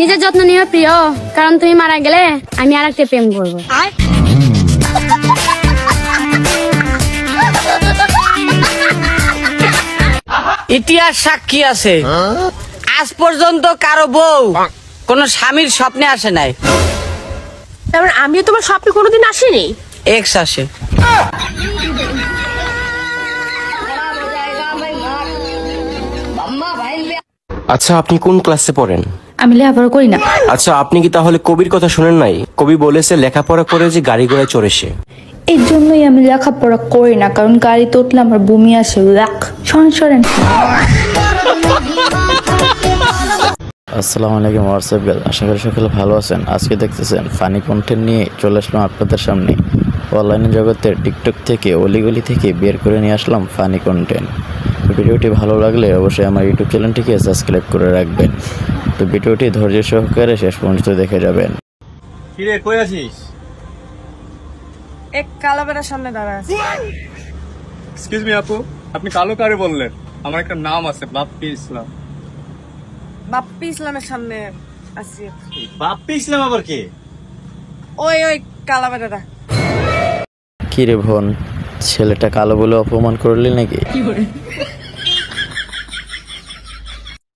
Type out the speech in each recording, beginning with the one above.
নিজের যত্ন নিও প্রিয়, কারণ তুমি মারা গেলে আমি আর একটা প্রেম করবো। ইতিহাস সাক্ষী আছে, আজ পর্যন্ত কারো বউ কোন স্বামীর স্বপ্নে আসে নাই। তারপর আমিও তোমার স্বপ্নে কোনোদিন আসিনি। এক্স আসে। আচ্ছা, আপনি কোন ক্লাসে পড়েন? আমি লেখাপড়া করি না। আচ্ছা, আপনি কি তাহলে কবির কথা শুনেন নাই? কবি বলেছে লেখাপড়া করে যে গাড়ি ঘোড়ায় চড়ে সে। এই জন্যই আমি লেখাপড়া করি না, কারণ গাড়িতে উঠলে আমার বমি আসে। সরেন। আসসালামু আলাইকুম হোয়াটসঅ্যাপ গাইস, আশা করি সকলে ভালো আছেন। আজকে দেখতেছেন ফানি কন্টেন্ট নিয়ে চলে আসলাম আপনাদের সামনে। অনলাইন জগতের টিকটক থেকে অলিগলি থেকে বের করে নিয়ে আসলাম ফানি কন্টেন্ট। ভিডিওটি ভালো লাগলে অবশ্যই আমার ইউটিউব চ্যানেলটিকে সাবস্ক্রাইব করে রাখবেন। তো ভিডিওটি ধৈর্য সহকারে শেষ পর্যন্ত দেখে যাবেন। কি রে, কই আছিস? এক কালো বেটার সামনে দাঁড়া আছে। এক্সকিউজ মি আপু, আপনি কালো কারে বললেন? আমার একটা নাম আছে, বাপ্পি ইসলাম। বাপ্পি ইসলামের সামনে আছি। বাপ্পি ইসলাম আবার কে? ওই কালো বেটাটা। কি রে বোন, ছেলেটা কালো বলে অপমান করলি নাকি?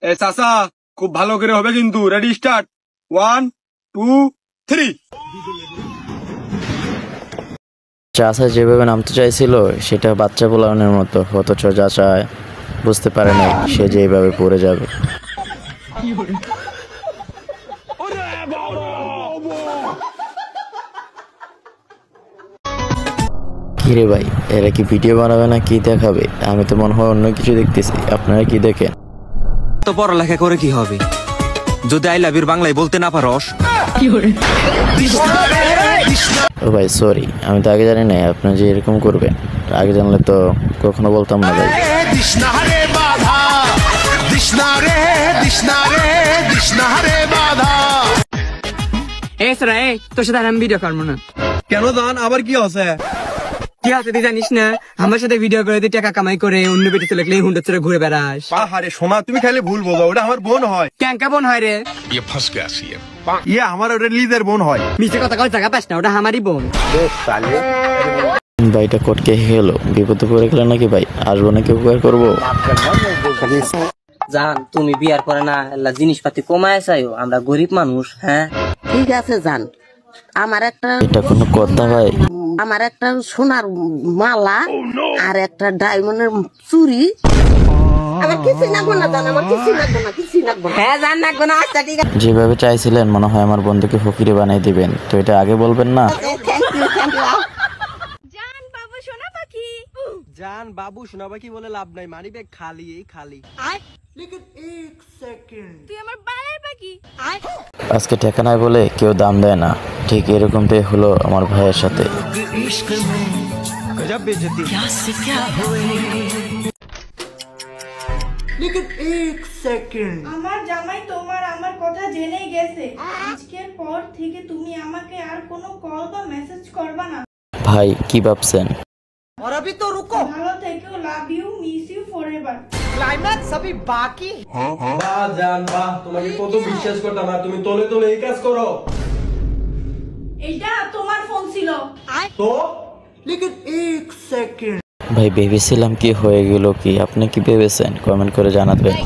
এ চাচা, খুব ভালো করে হবে কিন্তু। Ready, start. 1 2 3। চাচা যেভাবে নামতে চাইছিল সেটা বাচ্চা পোলানোর মতো, অথচ চাচা বুঝতে পারে না সে যে এইভাবে পড়ে যাবে। কিরে ভাই, এরা কি ভিডিও বানাবে না কি দেখাবে? আমি তো মনে হয় অন্য কিছু দেখতেছি, আপনারা কি দেখেন? তো পড়ালেখা করে কি হবে যদি আই লাভ ইউ বাংলায় বলতে না পারস? ও ভাই সরি, আমি তো আগে জানি না আপনি যে এরকম করবেন। আগে জানলে তো কখনো বলতাম না ভাই। তোর সাথে আমি ভিডিও করবো না। কেন জান, আবার কি আছে? কি আছে তুই জানিস না? আমার সাথে ভিডিও করে তুই টাকা কামাই করে অন্য বেটি চলে গেলে হুন্ডা চড়ে ঘুরে বেড়াস। আরে সোনা, তুমি খাইলে ভুল বোঝো, ওটা আমার বোন হয়। ক্যাঙ্কা বোন হয় রে? আমার ওটা লিজের বোন হয়। মিছে কথা কই জায়গা পাস না, ওটা আমারই বোন। ভাইটা কটকে গেলো, বিপদে পড়ে গেলে নাকি ভাই? আসবো নাকি উপকার করবো? জান, তুমি বিয়ার পরে না জিনিসপাতি কমায় চাইও, আমরা গরিব মানুষ। হ্যাঁ ঠিক আছে জান, আমার এটা কোনো কথা ভাই? একটা সোনার মালা আর একটা ডায়মন্ডের চুড়ি আমার কিছুই লাগবো না জান, আমার কিছুই লাগবো না, কিছুই লাগবো না। হ্যাঁ জান, লাগবে না। আচ্ছা ঠিক আছে। যেভাবে চাইছিলেন মনে হয় আমার বন্ধুকে ফকিরে বানাই দিবেন, তো এটা আগে বলবেন না? জান বাবু শোনা পাখি বলে লাভ নাই, মানি ব্যাগ খালি, এই খালি। তুই আমার বালের পাখি। আজকে টাকা নাই বলে কেউ দাম দেয় না, ঠিক এরকমটাই হলো আমার ভাইয়ের সাথে। আমার জামাই আমার কথা জেনে গেছে। আজকের পর থেকে তুমি আমাকে আর কোনো কল বা মেসেজ করবা না। ভাই কি ভাবছেন? ভালো থেকো, love you, miss you forever. বাহ জান বাহ, তোমাকে কত বিশ্বাস করতাম, আর তুমি তলে তলে এই কাজ করো। এটা তোমার ফোন ছিল তো ভাই ভেবেছিলাম কি হয়ে গেল কি, আপনি কি ভেবেছেন? কমেন্ট করে জানাবেন।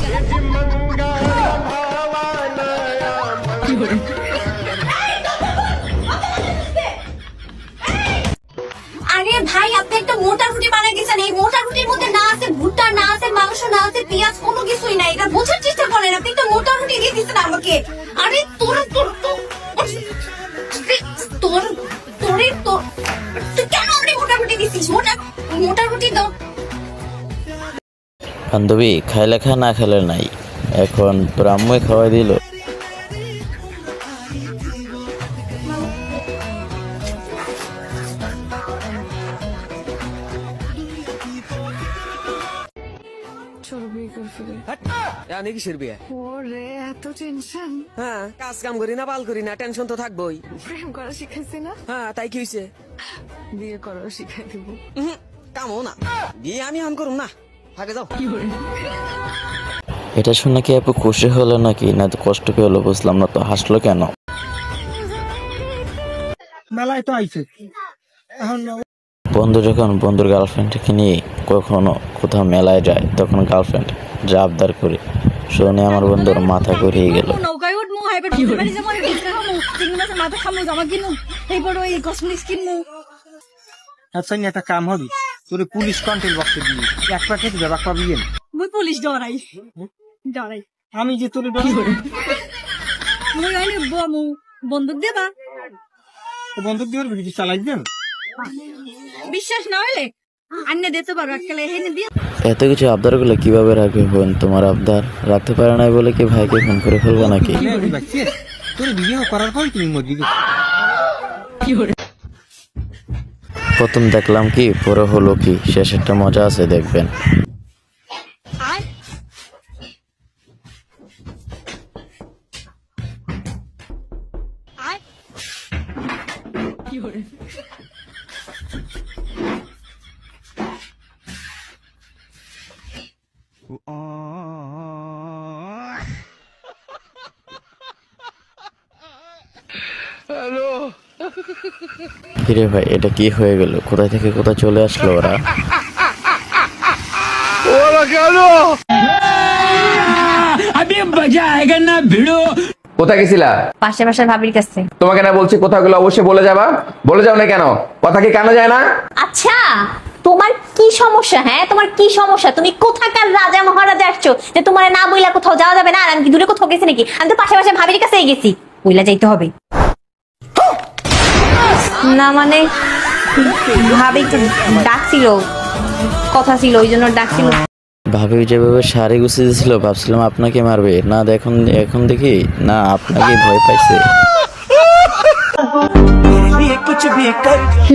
আরে ভাই, আপনি একটা মোটা রুটি বানিয়ে দিয়েছেন। এই মোটা রুটির মধ্যে না আছে ভুট্টা, না আছে মাংস, না আছে পেঁয়াজ, কোনো কিছুই নাই। এটা বোঝার চেষ্টা করেন। আপনি একটা মোটা রুটি দিয়ে দিয়েছেন আমাকে। আরে তুই কেন আপনি মোটা রুটি দিছিস? মোটা রুটি দাও। বান্ধবী খাইলে খা, না খেলে নাই। এখন তোর আম্মুই খাওয়াই দিল। হ্যাঁ, কাজ কাম করি না, বাল করি না, টেনশন তো থাকবোই। প্রেম করা শিখাইছি না, হ্যাঁ, তাই কি হয়েছে? বিয়ে করা শিখাই দিব। কামও না, বিয়ে আমি করুম না। আগে যাও। এটা শুনে কি আপু খুশি হলো নাকি না তো কষ্ট পেলো বুঝলাম না তো, হাসলো কেন? মেলায় তো আইছে এখন বন্ধু যখন বন্ধুর গার্লফ্রেন্ডকে নিয়ে কখনো কোথাও মেলায় যায় তখন গার্লফ্রেন্ড যা আবদার করে শুনে আমার বন্ধুর মাথা ঘুরিয়ে গেল। নৌকায় উঠমু হাইবার বাড়ি যাবো ডিসকা খামু চিংড়ি মাছের মাথা খামু জামা কিনু এইবার ওই কসমেটিক্স কিনমু। আচ্ছা একটা কাম হবে, তোর পুলিশ কন্ট্রোল বক্সে দিয়ে এক প্যাকেট ব্যাপার পাবি। মুই পুলিশ ডরাই ডরাই আমি যে তোর মুই আইলে বমু বন্দুক দেবা বন্দুক দিয়ে ভিডিও চালাইবেন, বিশ্বাস না হইলে আন্নে দিতে পারো এককালে হেনে দিয়ে। এত কিছু আবদার গুলো কিভাবে রাখবে বোন? তোমার আবদার রাখতে পারে নাই বলে কি ভাইকে ফোন করে ফেলবো নাকি? তোর বিয়ে করার পর তুমি মরবি। প্রথম দেখলাম কি, পরে হলো কি, শেষেরটা মজা আছে দেখবেন। কিরে ভাই, এটা কি হয়ে গেল? কোথায় থেকে কোথায় চলে আসলো ওরা? কোথায় গেছিলা? পাশে পাশের ভাবির কাছে। তোমাকে না বলছি কোথাও গেলে অবশ্যই বলে যাবা, বলে যাও না কেন? কথা কি কানে যায় না? আচ্ছা তোমার কি সমস্যা? হ্যাঁ তোমার কি সমস্যা? তুমি কোথাকার রাজা মহারাজা আসছো যে তোমার না বইলা কোথাও যাওয়া যাবে না? আর আমি কি দূরে কোথাও গেছি নাকি? আমি তো পাশে পাশে ভাবির কাছেই গেছি, বইলা যাইতে হবে না। মানে ভাবি একটু ডাকছিল, কথা ছিল ওই জন্য ডাকছিল। ভাবি যেভাবে শাড়ি গুছিয়ে দিয়েছিল ভাবছিলাম আপনাকে মারবে না, এখন দেখি না আপনাকে ভয় পাইছে।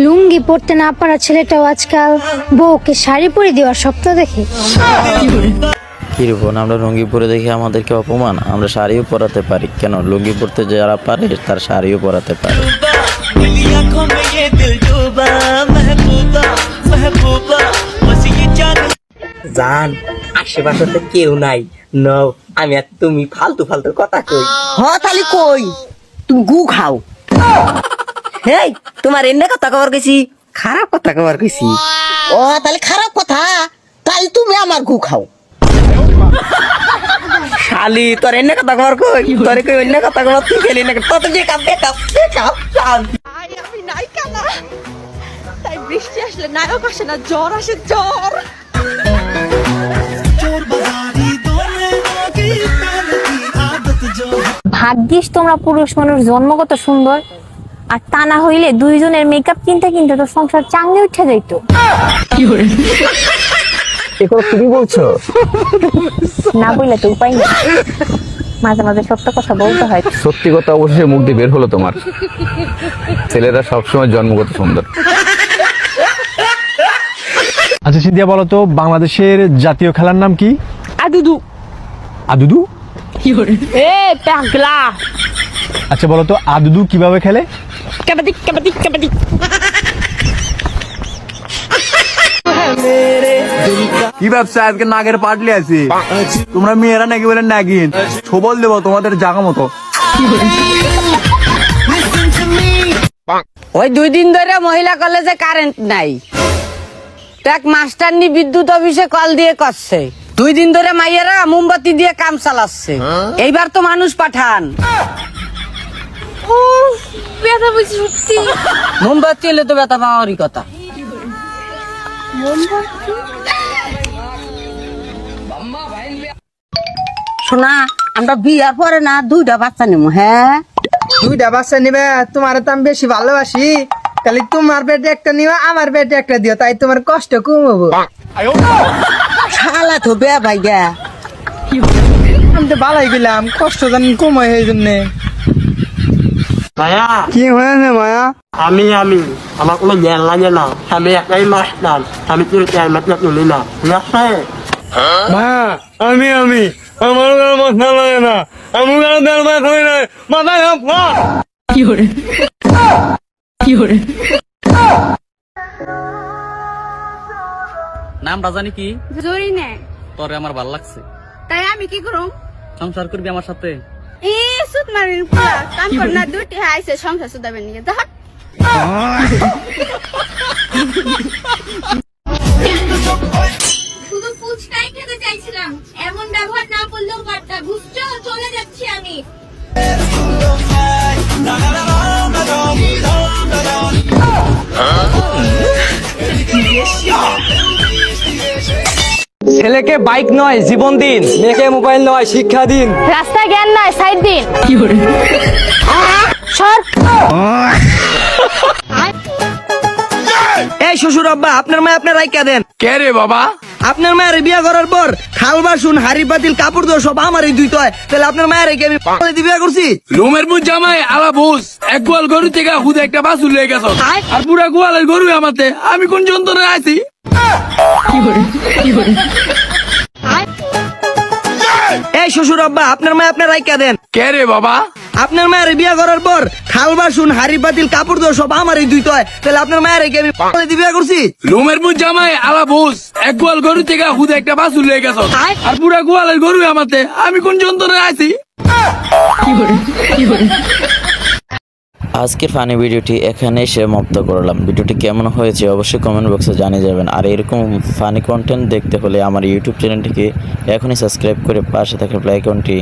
লুঙ্গি পরতে না পারা ছেলেটাও আজকাল বউকে শাড়ি পরে দেওয়ার স্বপ্ন দেখে। কি রে বোন, আমরা লুঙ্গি পরে দেখি আমাদেরকে অপমান? আমরা শাড়িও পরাতে পারি, কেন লুঙ্গি পরতে যারা পারে তার শাড়িও পরাতে পারে। জান আশেপাশে তো কেউ নাই, নও আমি আর তুমি ফালতু ফালতু কথা কই। তাহলে কই তুমি গু খাও? হেই তোমার এমনি কথা কবার কইছি, খারাপ কথা কবার কইছি। তাহলে খারাপ কথা, তাহলে তুমি আমার গু খাও। শালি তোর এমনি কথা কবার কই, তোরে কই অন্য কথা কবার তুই খেলি না তত যে কাপ বেকাপ জান। আমি নায়িকা না, তাই বৃষ্টি আসলে নায়ক আসে না, জ্বর আসে জ্বর। ভাগ্যিস তোমরা পুরুষ মানুষ জন্মগত সুন্দর, আর তা না হইলে দুইজনের মেকআপ কিনতে কিনতে তো সংসার চাঙ্গে উঠে যাইতো। তুমি বলছো না বললে তো উপায় নেই, মাঝে মাঝে সত্য কথা বলতে হয়। সত্যি কথা অবশ্যই মুখ দিয়ে বের হলো তোমার। ছেলেরা সবসময় জন্মগত সুন্দর। আচ্ছা সিদ্ধিয়া বলো তো, বাংলাদেশের জাতীয় খেলার নাম কি? আদুদু। আদুদু? এ পাগলা। আচ্ছা বলো তো, আদুদু কিভাবে খেলে? কাবাডি কাবাডি কাবাডি। কি ব্যবসা আজকে নাগের পাটলি আছি? তোমরা মেয়েরা নাকি বলেন নাগিন, সবল দেবো তোমাদের জায়গা মতো। ওই 2 দিন ধরে মহিলা কলেজে কারেন্ট নাই, এক মাস্টারনি বিদ্যুৎ অফিসে কল দিয়ে করছে 2 দিন ধরে মাইয়েরা মোমবাতি দিয়ে কাম চালাচ্ছে। এইবার তো মানুষ পাঠান। ব্যথা বুঝি সত্যি, মোমবাতি এলে তো ব্যথা পাওয়ারই কথা। শোনা, আমরা বিয়ার পরে না 2টা বাচ্চা নিবো। হ্যাঁ 2টা বাচ্চা নিবে? তোমার তো আমি বেশি ভালোবাসি, তাহলে তোমার পেটে একটা নিবা, আমার পেটে একটা দিও, তাই তোমার কষ্ট কমবো। শালা তো বে ভাই গে, আমি তো ভালাই গেলাম, কষ্ট জানি কমাই এই জন্য। মায়া কি হয়েছে মায়া? আমি আমার কোনো জ্ঞান লাগে না, আমি একাই মাস্টার, আমি তোর ক্যামেরা তুলি না, ঠিক আছে? মায়া আমি আমার কোনো মশলা লাগে না, আমি কোনো তেল মাছ হই নাই, মাথায় কি করে নামটা জানি কি? জরি নে তোরে আমার ভাল লাগছে। তাই আমি কি করুম? সংসার করবি আমার সাথে? এ সুত মারিন পুরা কাম কর না, দুটি আইছে সংসার সুদাবে নিয়ে যা। শুধু ফুচকাই খেতে চাইছিলাম, এমন ব্যবহার না করলেও পারতা, বুঝছো? চলে যাচ্ছি আমি। ছেলেকে বাইক নয় জীবন দিন, মেয়েকে মোবাইল নয় শিক্ষা দিন। রাস্তায় জ্ঞান নাই, সাইড দিন। সর। এই শ্বশুর আব্বা, আপনার মায় আপনার রাইকা দেন। কে রে বাবা? আপনার মায়ের বিয়া করার পর থাল বাসন হাড়ি পাতিল কাপড় দোর সব আমারই ধুইতে হয়, তাহলে আপনার মায়ের রেখে আমি পাগলে দিয়ে বিয়া করছি? রুমের বুঝ জামাই আলা বুঝ, এক গোয়াল গরু থেকে হুদে একটা বাসুর লেগে গেছ, আর পুরা গোয়ালের গরু আমাতে, আমি কোন যন্ত্রণায় আছি? এই শ্বশুর আব্বা, আপনার মায় আপনার রাইকা দেন। কে রে বাবা? আপনার মায়ের বিয়া করার পর থাল বাসন হাড়ি পাতিল কাপড় দোর সব আমারই ধুইতে হয়, তাহলে আপনার মায়ের রেখে আমি পাগলে দিয়ে বিয়া করছি? রুমের বুঝ জামাই আলা বুঝ, এক গোয়াল গরু থেকে হুদে একটা বাসুর লেগে গেছ, আর পুরা গোয়ালের গরু আমাতে, আমি কোন যন্ত্রণায় আছি? আজকের ফানি ভিডিওটি এখানেই সমাপ্ত করলাম। ভিডিওটি কেমন হয়েছে অবশ্যই কমেন্ট বক্সে জানিয়ে যাবেন। আর এরকম ফানি কন্টেন্ট দেখতে হলে আমার ইউটিউব চ্যানেলটিকে এখনই সাবস্ক্রাইব করে পাশে থাকা বেল আইকনটি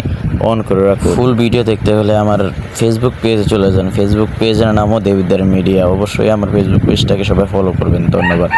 অন করে রাখুন। ফুল ভিডিও দেখতে হলে আমার ফেসবুক পেজে চলে যান। ফেসবুক পেজের নামও দেবিদ্বার মিডিয়া। অবশ্যই আমার ফেসবুক পেজটাকে সবাই ফলো করবেন। ধন্যবাদ।